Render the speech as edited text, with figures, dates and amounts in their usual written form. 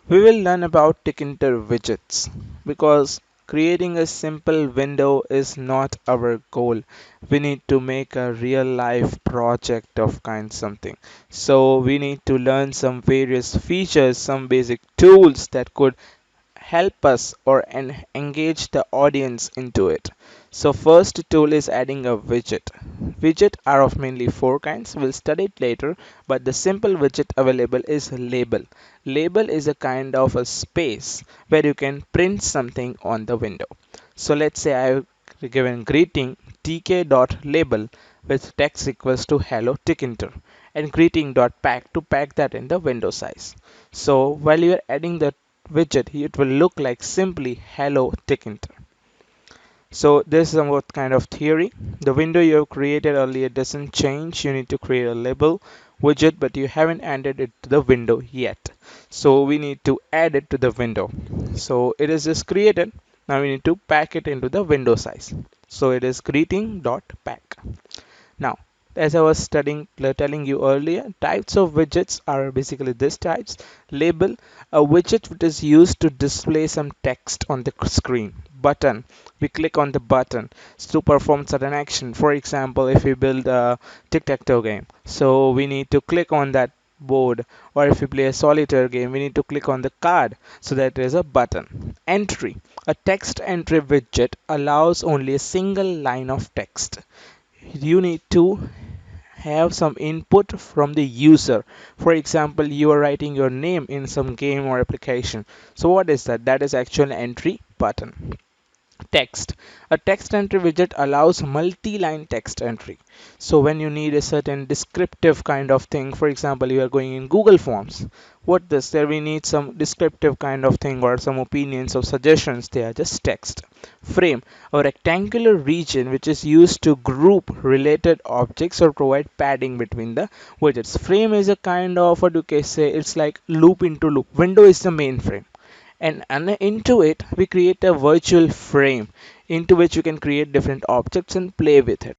We will learn about TKinter widgets because creating a simple window is not our goal. We need to make a real life project of kind something. So we need to learn some various features, some basic tools that could help us or engage the audience into it. So first tool is adding a widget. Widget are of mainly four kinds. We'll study it later, but the simple widget available is label. Label is a kind of a space where you can print something on the window. So let's say I've given greeting tk.label with text equals to hello TKinter and greeting.pack to pack that in the window size. So while you're adding the widget, it will look like simply hello TKinter. So this is somewhat kind of theory. The window you have created earlier doesn't change. You need to create a label widget, but you haven't added it to the window yet. So we need to add it to the window. So it is just created. Now we need to pack it into the window size. So it is greeting.pack. Now, as I was telling you earlier, types of widgets are basically this types. Label, a widget which is used to display some text on the screen. Button, we click on the button to perform certain action. For example, if we build a tic-tac-toe game, so we need to click on that board, or if we play a solitaire game, we need to click on the card, so that is a button. Entry, a text entry widget allows only a single line of text. You need to have some input from the user. For example, you are writing your name in some game or application. So what is that? That is actual entry button. Text. A text entry widget allows multi-line text entry. So when you need a certain descriptive kind of thing, for example, you are going in Google Forms. What this? There we need some descriptive kind of thing or some opinions or suggestions. They are just text. Frame. A rectangular region which is used to group related objects or provide padding between the widgets. Frame is a kind of, what do you say? It's like loop into loop. Window is the main frame, and into it we create a virtual frame into which you can create different objects and play with it.